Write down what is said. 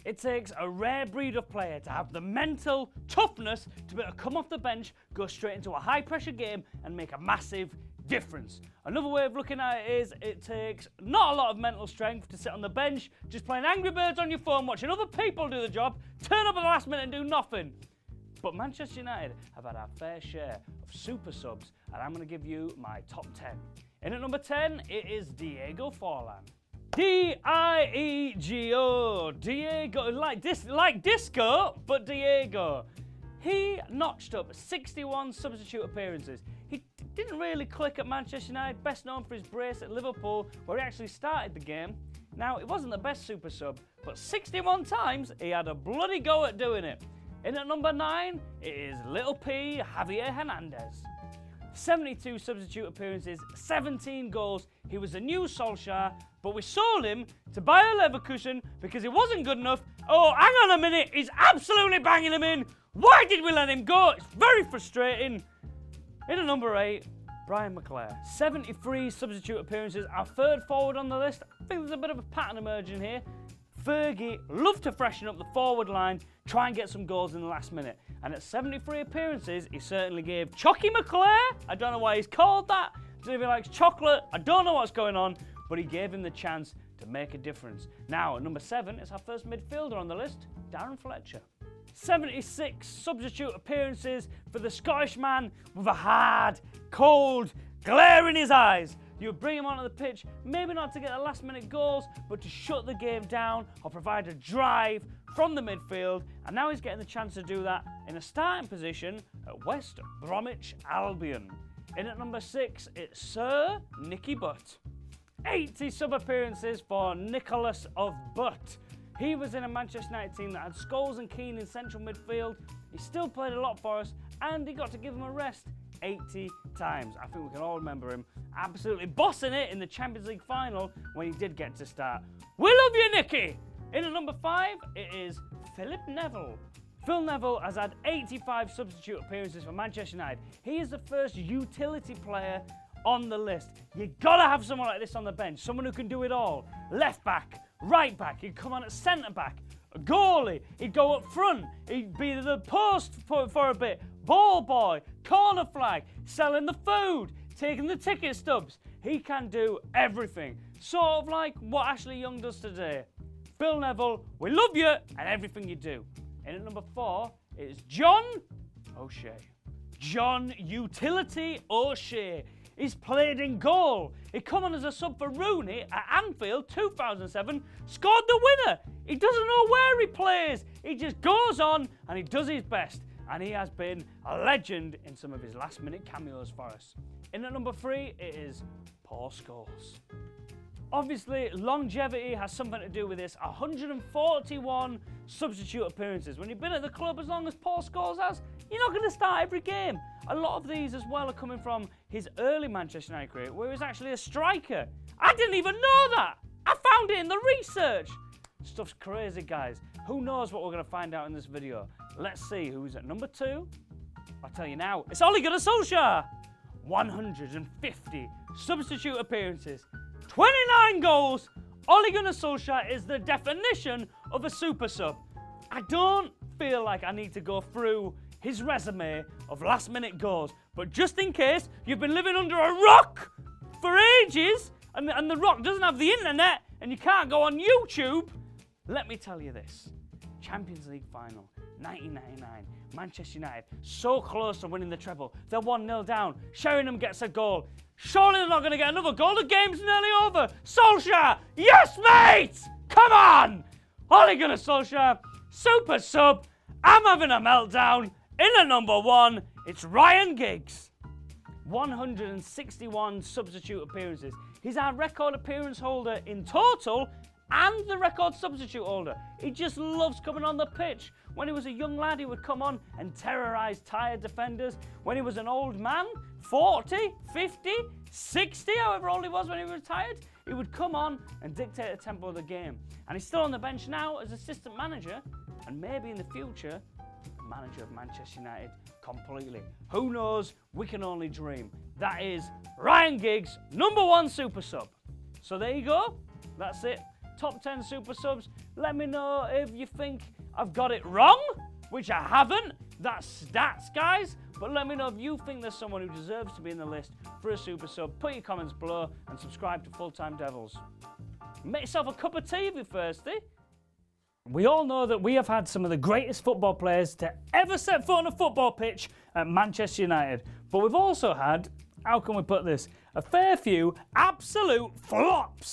It takes a rare breed of player to have the mental toughness to be able to come off the bench, go straight into a high-pressure game and make a massive difference. Another way of looking at it is it takes not a lot of mental strength to sit on the bench, just playing Angry Birds on your phone, watching other people do the job, turn up at the last minute and do nothing. But Manchester United have had our fair share of super subs, and I'm going to give you my top 10. In at number 10, it is Diego Forlan. D-I-E-G-O. Diego, like disco, but Diego. He notched up 61 substitute appearances. He didn't really click at Manchester United, best known for his brace at Liverpool, where he actually started the game. Now, it wasn't the best super sub, but 61 times he had a bloody go at doing it. In at number 9, it is Little P, Javier Hernandez. 72 substitute appearances, 17 goals. He was a new Solskjaer, but we sold him to Bayer Leverkusen because he wasn't good enough. Oh, hang on a minute, he's absolutely banging him in. Why did we let him go? It's very frustrating. In at number 8, Brian McClair. 73 substitute appearances, our third forward on the list. I think there's a bit of a pattern emerging here. Fergie loved to freshen up the forward line, try and get some goals in the last minute. And at 73 appearances, he certainly gave Chocky McClair, I don't know why he's called that, so if he likes chocolate, I don't know what's going on, but he gave him the chance to make a difference. Now, at number 7 is our first midfielder on the list, Darren Fletcher. 76 substitute appearances for the Scottish man with a hard, cold glare in his eyes. You would bring him onto the pitch, maybe not to get the last minute goals, but to shut the game down or provide a drive from the midfield. And now he's getting the chance to do that in a starting position at West Bromwich Albion. In at number 6, it's Sir Nicky Butt. 80 sub appearances for Nicholas of Butt. He was in a Manchester United team that had Scholes and Keane in central midfield. He still played a lot for us, and he got to give him a rest 80 times. I think we can all remember him absolutely bossing it in the Champions League final when he did get to start. We love you, Nicky! In at number 5, it is Philip Neville. Phil Neville has had 85 substitute appearances for Manchester United. He is the first utility player on the list. You gotta have someone like this on the bench, someone who can do it all. Left back, right back, he'd come on at centre back, a goalie, he'd go up front, he'd be the post for a bit, ball boy, corner flag, selling the food, taking the ticket stubs. He can do everything, sort of like what Ashley Young does today. Phil Neville, we love you and everything you do. And at number 4 is John O'Shea. John Utility O'Shea. He's played in goal. He come on as a sub for Rooney at Anfield 2007, scored the winner. He doesn't know where he plays. He just goes on and he does his best. And he has been a legend in some of his last-minute cameos for us. In at number 3, it is Paul Scholes. Obviously, longevity has something to do with this. 141 substitute appearances. When you've been at the club as long as Paul Scholes has, you're not going to start every game. A lot of these as well are coming from his early Manchester United career, where he was actually a striker. I didn't even know that. I found it in the research. Stuff's crazy, guys. Who knows what we're going to find out in this video? Let's see who's at number 2. I'll tell you now. It's Ole Gunnar Solskjaer. 150 substitute appearances. 29 goals. Ole Gunnar Solskjaer is the definition of a super sub. I don't feel like I need to go through his resume of last-minute goals, but just in case you've been living under a rock for ages and the rock doesn't have the internet and you can't go on YouTube, let me tell you this. Champions League final, 1999, Manchester United, so close to winning the treble. They're 1-0 down. Sheringham gets a goal. Surely they're not going to get another goal. The game's nearly over. Solskjaer, yes, mate! Come on! Ole Gunnar Solskjaer, super sub. I'm having a meltdown. In at number 1, it's Ryan Giggs. 161 substitute appearances. He's our record appearance holder in total and the record substitute holder. He just loves coming on the pitch. When he was a young lad, he would come on and terrorise tired defenders. When he was an old man, 40, 50, 60, however old he was when he retired, he would come on and dictate the tempo of the game. And he's still on the bench now as assistant manager, and maybe in the future, manager of Manchester United completely. Who knows? We can only dream. That is Ryan Giggs, number 1 super sub. So there you go. That's it. top 10 super subs. Let me know if you think I've got it wrong, which I haven't. That's stats, guys. But let me know if you think there's someone who deserves to be in the list for a super sub. Put your comments below and subscribe to Full Time Devils. Make yourself a cup of tea if you're thirsty. We all know that we have had some of the greatest football players to ever set foot on a football pitch at Manchester United. But we've also had, how can we put this, a fair few absolute flops.